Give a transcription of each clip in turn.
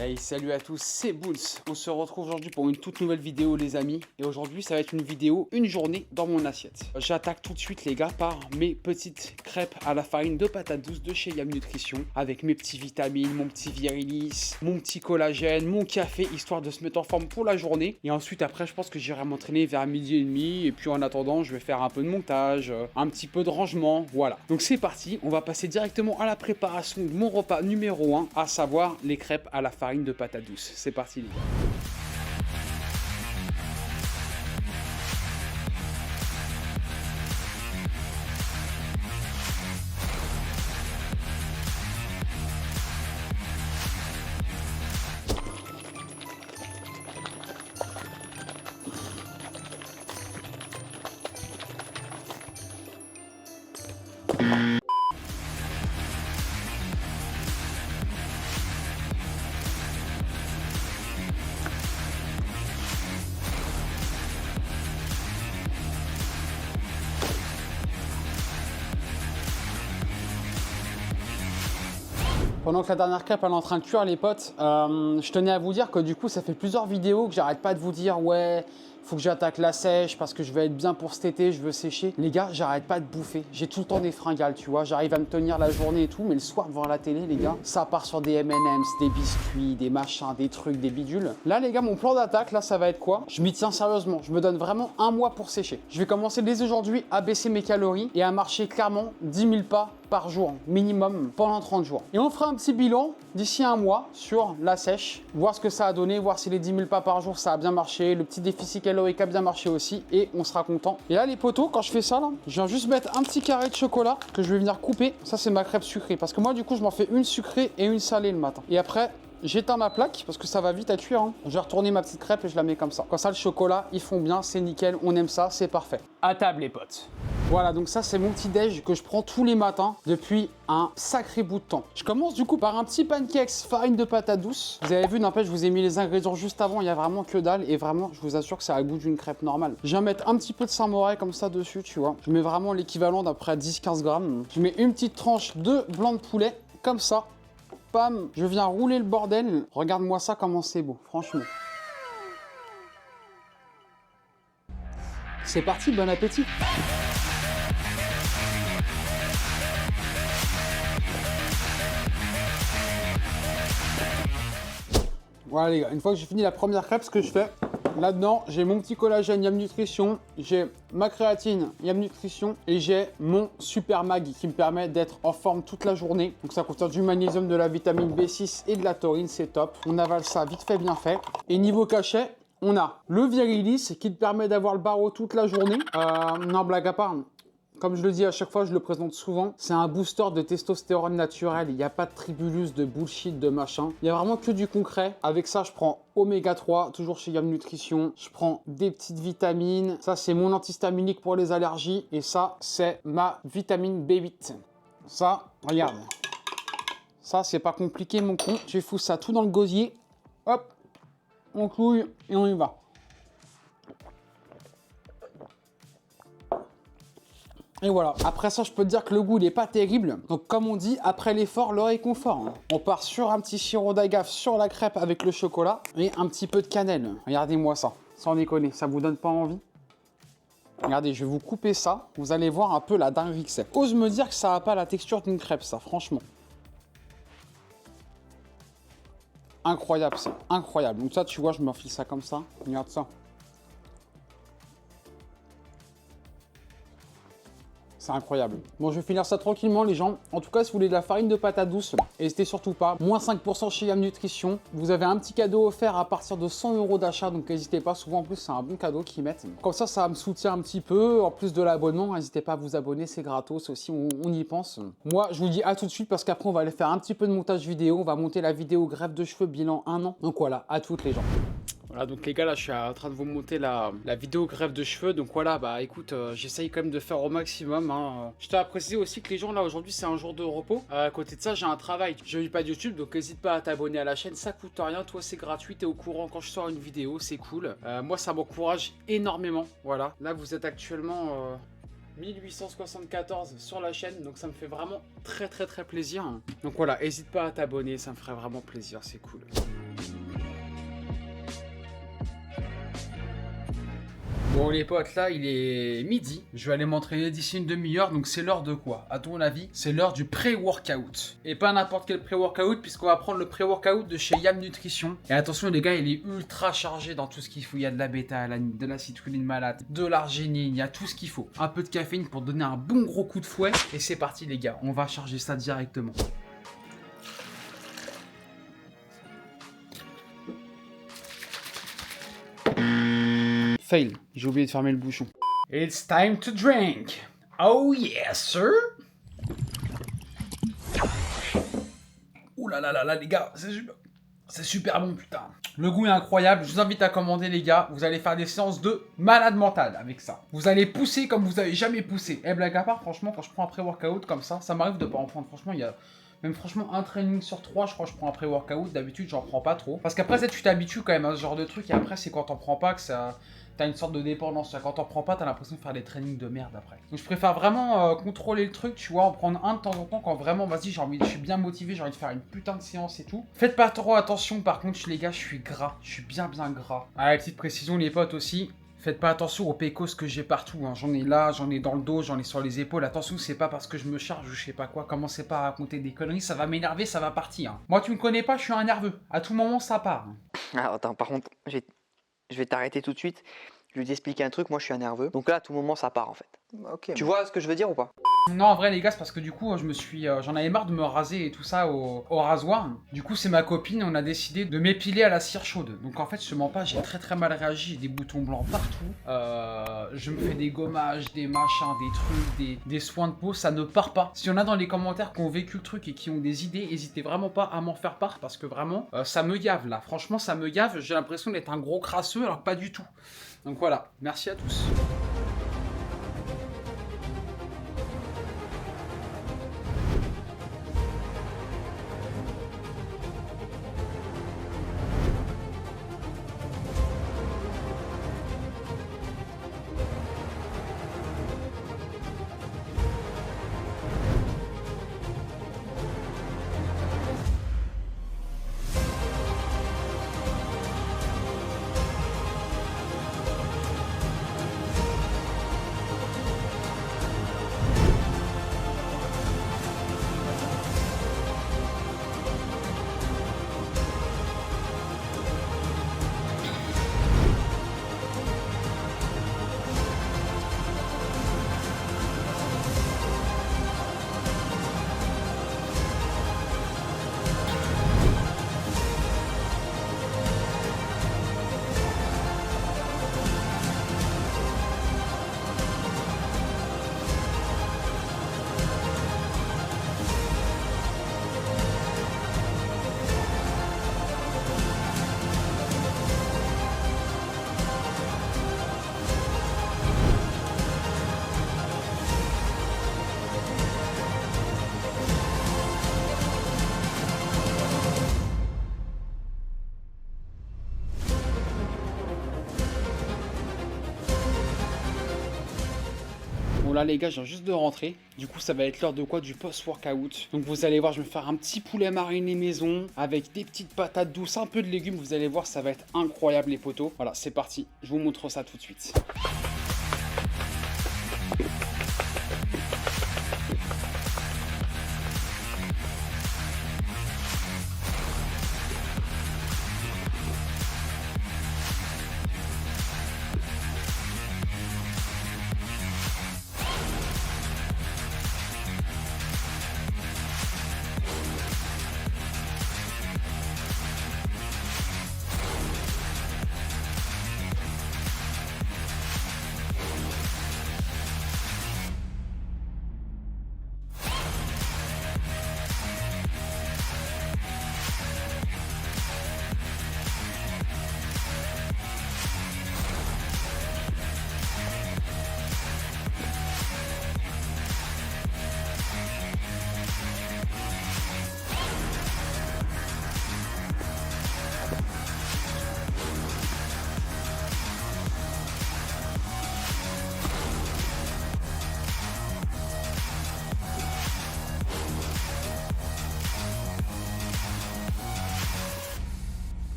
Hey, salut à tous, c'est Boons. On se retrouve aujourd'hui pour une toute nouvelle vidéo les amis. Et aujourd'hui ça va être une vidéo, une journée dans mon assiette. J'attaque tout de suite les gars par mes petites crêpes à la farine de patate douce de chez Yam Nutrition. Avec mes petits vitamines, mon petit virilis, mon petit collagène, mon café, histoire de se mettre en forme pour la journée. Et ensuite après je pense que j'irai m'entraîner vers midi et demi. Et puis en attendant je vais faire un peu de montage, un petit peu de rangement, voilà. Donc c'est parti, on va passer directement à la préparation de mon repas numéro 1, à savoir les crêpes à la farine de patate douce. C'est parti les gars. Pendant que la dernière crêpe elle est en train de cuire les potes, je tenais à vous dire que du coup ça fait plusieurs vidéos que j'arrête pas de vous dire ouais, faut que j'attaque la sèche parce que je vais être bien pour cet été, je veux sécher. Les gars, j'arrête pas de bouffer. J'ai tout le temps des fringales, tu vois. J'arrive à me tenir la journée et tout, mais le soir devant la télé, les gars, ça part sur des M&M's, des biscuits, des machins, des trucs, des bidules. Là, les gars, mon plan d'attaque, là, ça va être quoi? Je m'y tiens sérieusement. Je me donne vraiment un mois pour sécher. Je vais commencer dès aujourd'hui à baisser mes calories et à marcher clairement 10 000 pas par jour, minimum, pendant 30 jours. Et on fera un petit bilan d'ici un mois sur la sèche, voir ce que ça a donné, voir si les 10 000 pas par jour, ça a bien marché, le petit déficit calorique a bien marché aussi, et on sera content. Et là, les potos, quand je fais ça, là, je viens juste mettre un petit carré de chocolat que je vais venir couper. Ça, c'est ma crêpe sucrée, parce que moi, du coup, je m'en fais une sucrée et une salée le matin. Et après, j'éteins ma plaque parce que ça va vite à cuire. Hein. Je vais retourner ma petite crêpe et je la mets comme ça. Comme ça, le chocolat, ils font bien, c'est nickel, on aime ça, c'est parfait. À table, les potes. Voilà, donc ça, c'est mon petit déj que je prends tous les matins depuis un sacré bout de temps. Je commence du coup par un petit pancakes farine de patate douce. Vous avez vu, n'empêche, je vous ai mis les ingrédients juste avant. Il y a vraiment que dalle et vraiment, je vous assure que ça a le goût d'une crêpe normale. Je viens mettre un petit peu de Saint-Moré comme ça dessus, tu vois. Je mets vraiment l'équivalent d'à peu près 10-15 grammes. Je mets une petite tranche de blanc de poulet comme ça. Pam, je viens rouler le bordel. Regarde-moi ça, comment c'est beau, franchement. C'est parti, bon appétit. Voilà les gars, une fois que j'ai fini la première crêpe, ce que je fais, là-dedans, j'ai mon petit collagène Yam Nutrition, j'ai ma créatine Yam Nutrition et j'ai mon Super Mag qui me permet d'être en forme toute la journée. Donc ça contient du magnésium, de la vitamine B6 et de la taurine, c'est top. On avale ça vite fait, bien fait. Et niveau cachet, on a le Virilis qui te permet d'avoir le barreau toute la journée. Non, blague à part. Comme je le dis à chaque fois, je le présente souvent, c'est un booster de testostérone naturel. Il n'y a pas de tribulus, de bullshit, de machin. Il n'y a vraiment que du concret. Avec ça, je prends Oméga 3, toujours chez Yam Nutrition. Je prends des petites vitamines. Ça, c'est mon antihistaminique pour les allergies. Et ça, c'est ma vitamine B8. Ça, regarde. Ça, c'est pas compliqué, mon con. Je fous ça tout dans le gosier. Hop, on clouille et on y va. Et voilà, après ça, je peux te dire que le goût, il n'est pas terrible. Donc, comme on dit, après l'effort, le réconfort. Hein. On part sur un petit sirop d'agave sur la crêpe avec le chocolat et un petit peu de cannelle. Regardez-moi ça, sans déconner, ça vous donne pas envie? Regardez, je vais vous couper ça. Vous allez voir un peu la dinguerie que c'est. Ose me dire que ça n'a pas la texture d'une crêpe, ça, franchement. Incroyable, c'est incroyable. Donc ça, tu vois, je m'enfile ça comme ça. Regarde ça. C'est incroyable. Bon, je vais finir ça tranquillement, les gens. En tout cas, si vous voulez de la farine de patate douce, n'hésitez surtout pas. Moins 5% chez Yam Nutrition. Vous avez un petit cadeau offert à partir de 100 € d'achat, donc n'hésitez pas. Souvent, en plus, c'est un bon cadeau qu'ils mettent. Comme ça me soutient un petit peu. En plus de l'abonnement, n'hésitez pas à vous abonner, c'est gratos aussi, on y pense. Moi, je vous dis à tout de suite parce qu'après, on va aller faire un petit peu de montage vidéo. On va monter la vidéo greffe de cheveux bilan 1 an. Donc voilà, à toutes les gens. Voilà, donc les gars, là je suis en train de vous monter la vidéo greffe de cheveux. Donc voilà, bah écoute, j'essaye quand même de faire au maximum. Hein. Je tiens à préciser aussi que les gens là aujourd'hui c'est un jour de repos. À côté de ça, j'ai un travail. Je vis pas de YouTube, donc n'hésite pas à t'abonner à la chaîne, ça coûte rien. Toi c'est gratuit, t'es au courant quand je sors une vidéo, c'est cool. Moi ça m'encourage énormément. Voilà, là vous êtes actuellement 1874 sur la chaîne, donc ça me fait vraiment très plaisir. Donc voilà, n'hésite pas à t'abonner, ça me ferait vraiment plaisir, c'est cool. Bon les potes, là il est midi, je vais aller m'entraîner d'ici une demi-heure, donc c'est l'heure de quoi? À ton avis, c'est l'heure du pré-workout. Et pas n'importe quel pré-workout, puisqu'on va prendre le pré-workout de chez Yam Nutrition. Et attention les gars, il est ultra chargé dans tout ce qu'il faut. Il y a de la bêta, de la citrulline malade, de l'arginine, il y a tout ce qu'il faut. Un peu de caféine pour donner un bon gros coup de fouet. Et c'est parti les gars, on va charger ça directement. Fail, j'ai oublié de fermer le bouchon. It's time to drink. Oh yes, sir. Ouh là là là là les gars, c'est super bon putain. Le goût est incroyable, je vous invite à commander les gars. Vous allez faire des séances de malade mental avec ça. Vous allez pousser comme vous avez jamais poussé. Et blague à part, franchement, quand je prends un pré-workout comme ça m'arrive de pas en prendre. Franchement, il y a... Même franchement, un training sur 3, je crois que je prends un pré-workout. D'habitude, j'en prends pas trop. Parce qu'après, tu t'habitues quand même à ce genre de truc. Et après, c'est quand t'en prends pas que ça... T'as une sorte de dépendance. Quand t'en prends pas, t'as l'impression de faire des trainings de merde après. Donc je préfère vraiment contrôler le truc, tu vois, en prendre un de temps en temps quand vraiment, vas-y, je suis bien motivé, j'ai envie de faire une putain de séance et tout. Faites pas trop attention, par contre, les gars, je suis gras. Je suis bien gras. Ah, la petite précision, les potes aussi. Faites pas attention aux pécos que j'ai partout, hein. J'en ai là, j'en ai dans le dos, j'en ai sur les épaules. Attention, c'est pas parce que je me charge ou je sais pas quoi. Commencez pas à raconter des conneries, ça va m'énerver, ça va partir. Hein. Moi, tu me connais pas, je suis un nerveux. À tout moment, ça part. Hein. Alors, attends, par contre, je vais t'arrêter tout de suite. Je vais t'expliquer un truc, moi je suis un nerveux. Donc là, à tout moment, ça part en fait. Ok. Tu vois ce que je veux dire ou pas? Non, en vrai, les gars, c'est parce que du coup, j'en avais marre de me raser et tout ça au rasoir. Du coup, c'est ma copine, on a décidé de m'épiler à la cire chaude. Donc en fait, je te mens pas, j'ai très mal réagi, j'ai des boutons blancs partout. Je me fais des gommages, des machins, des trucs, des soins de peau, ça ne part pas. Si y en a dans les commentaires qui ont vécu le truc et qui ont des idées, n'hésitez vraiment pas à m'en faire part parce que vraiment, ça me gave là. Franchement, ça me gave, j'ai l'impression d'être un gros crasseux alors que pas du tout. Donc voilà, merci à tous. Bon là les gars, je viens juste de rentrer. Du coup ça va être l'heure de quoi? Du post-workout. Donc vous allez voir, je vais me faire un petit poulet mariné maison avec des petites patates douces, un peu de légumes. Vous allez voir, ça va être incroyable les potos. Voilà, c'est parti. Je vous montre ça tout de suite.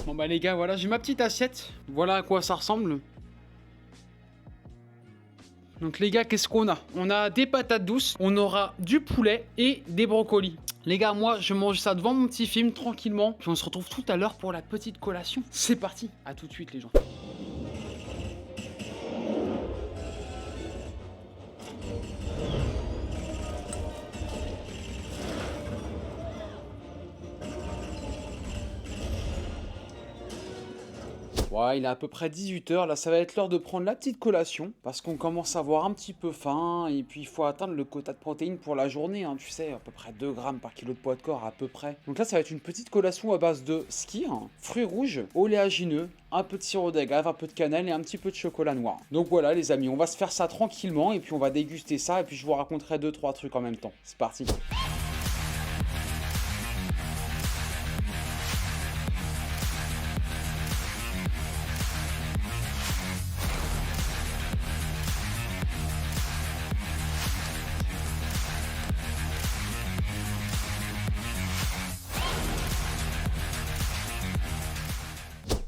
Bon bah les gars, voilà, j'ai ma petite assiette. Voilà à quoi ça ressemble. Donc les gars, qu'est-ce qu'on a? On a des patates douces, on aura du poulet et des brocolis. Les gars, moi, je mange ça devant mon petit film, tranquillement. Puis on se retrouve tout à l'heure pour la petite collation. C'est parti. À tout de suite, les gens. Ouais, il est à peu près 18 h. Là, ça va être l'heure de prendre la petite collation. Parce qu'on commence à avoir un petit peu faim. Et puis, il faut atteindre le quota de protéines pour la journée. Hein, tu sais, à peu près 2 grammes par kilo de poids de corps, à peu près. Donc là, ça va être une petite collation à base de skyr, fruits rouges, oléagineux, un peu de sirop d'agave, un peu de cannelle et un petit peu de chocolat noir. Donc voilà, les amis, on va se faire ça tranquillement. Et puis, on va déguster ça. Et puis, je vous raconterai 2-3 trucs en même temps. C'est parti.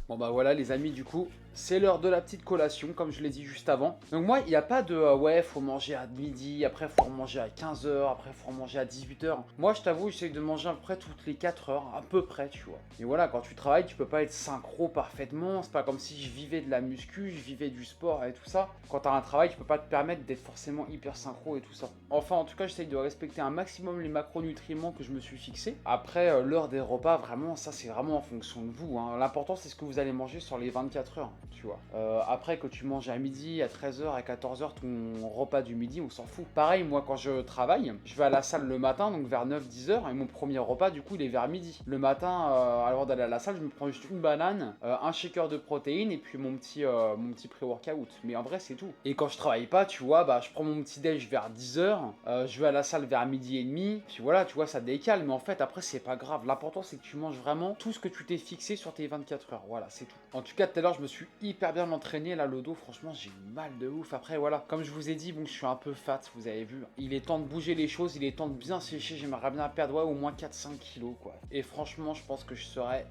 Bon bah voilà les amis, du coup c'est l'heure de la petite collation comme je l'ai dit juste avant. Donc moi il n'y a pas de ouais faut manger à midi, après faut manger à 15 h, après faut manger à 18 h. Moi je t'avoue j'essaie de manger à peu près toutes les 4 heures, à peu près tu vois. Et voilà, quand tu travailles tu peux pas être synchro parfaitement, c'est pas comme si je vivais de la muscu, je vivais du sport et tout ça. Quand t'as un travail tu peux pas te permettre d'être forcément hyper synchro et tout ça. Enfin en tout cas j'essaie de respecter un maximum les macronutriments que je me suis fixé. Après l'heure des repas vraiment ça c'est vraiment en fonction de vous hein. L'important c'est ce que vous allez manger sur les 24 heures. Tu vois. Après que tu manges à midi, à 13 h, à 14 h, ton repas du midi, on s'en fout. Pareil, moi quand je travaille, je vais à la salle le matin, donc vers 9-10 h, et mon premier repas, du coup, il est vers midi. Le matin, avant d'aller à la salle, je me prends juste une banane, un shaker de protéines, et puis mon petit pré-workout. Mais en vrai, c'est tout. Et quand je travaille pas, tu vois, bah, je prends mon petit déj vers 10 h, je vais à la salle vers midi et demi, puis voilà, tu vois, ça décale. Mais en fait, après, c'est pas grave. L'important, c'est que tu manges vraiment tout ce que tu t'es fixé sur tes 24 heures. Voilà, c'est tout. En tout cas, tout à l'heure, je me suis hyper bien entraîné là, le dos, franchement j'ai eu mal de ouf. Après voilà, comme je vous ai dit, bon je suis un peu fat, vous avez vu, il est temps de bouger les choses, il est temps de bien sécher, j'aimerais bien perdre ouais, au moins 4-5 kilos quoi. Et franchement je pense que je serais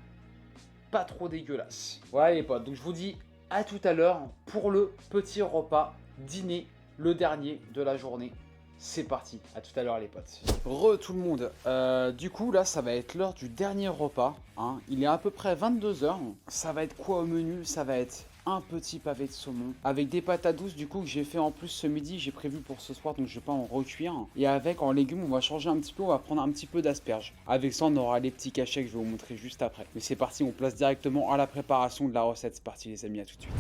pas trop dégueulasse. Voilà les potes, donc je vous dis à tout à l'heure pour le petit repas dîner, le dernier de la journée. C'est parti, à tout à l'heure les potes. Tout le monde, du coup là ça va être l'heure du dernier repas, hein. Il est à peu près 22 h. Ça va être quoi au menu? Ça va être un petit pavé de saumon avec des patates douces du coup que j'ai fait en plus ce midi, j'ai prévu pour ce soir donc je vais pas en recuire. Et avec en légumes on va changer un petit peu, on va prendre un petit peu d'asperges. Avec ça on aura les petits cachets que je vais vous montrer juste après. Mais c'est parti, on place directement à la préparation de la recette. C'est parti les amis, à tout de suite.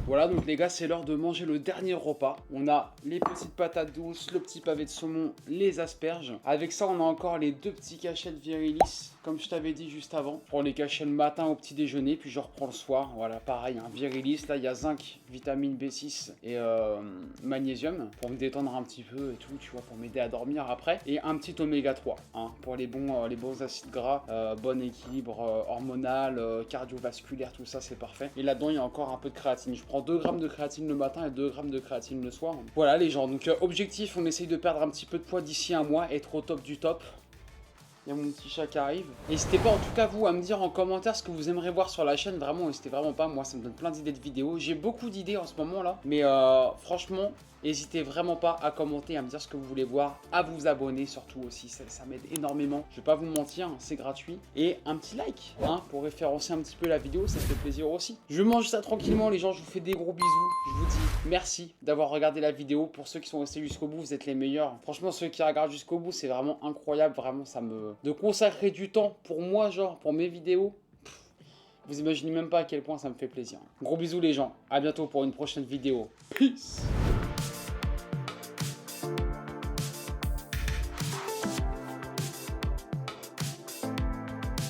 Voilà donc les gars, c'est l'heure de manger le dernier repas. On a les petites patates douces, le petit pavé de saumon, les asperges. Avec ça on a encore les 2 petits cachets de Virilis, comme je t'avais dit juste avant. Pour les cachets le matin au petit déjeuner, puis je reprends le soir. Voilà pareil, un Virilis, là il y a zinc, vitamine B6 et magnésium pour me détendre un petit peu et tout, tu vois, pour m'aider à dormir après. Et un petit oméga 3 hein, pour les bons acides gras, bon équilibre hormonal, cardiovasculaire, tout ça c'est parfait. Et là-dedans il y a encore un peu de créatine. Je prends 2 grammes de créatine le matin et 2 grammes de créatine le soir. Voilà les gens, donc objectif, on essaye de perdre un petit peu de poids d'ici un mois, être au top du top. Il y a mon petit chat qui arrive. N'hésitez pas en tout cas vous à me dire en commentaire ce que vous aimeriez voir sur la chaîne. Vraiment, n'hésitez vraiment pas, moi ça me donne plein d'idées de vidéos. J'ai beaucoup d'idées en ce moment là. Mais franchement, n'hésitez vraiment pas à commenter, à me dire ce que vous voulez voir, à vous abonner surtout aussi, ça m'aide énormément. Je vais pas vous mentir, hein, c'est gratuit. Et un petit like hein, pour référencer un petit peu la vidéo, ça fait plaisir aussi. Je mange ça tranquillement les gens, je vous fais des gros bisous. Je vous dis merci d'avoir regardé la vidéo. Pour ceux qui sont restés jusqu'au bout, vous êtes les meilleurs. Franchement, ceux qui regardent jusqu'au bout, c'est vraiment incroyable. Vraiment, ça me... De consacrer du temps pour moi, genre, pour mes vidéos. Vous imaginez même pas à quel point ça me fait plaisir. Gros bisous les gens, à bientôt pour une prochaine vidéo. Peace.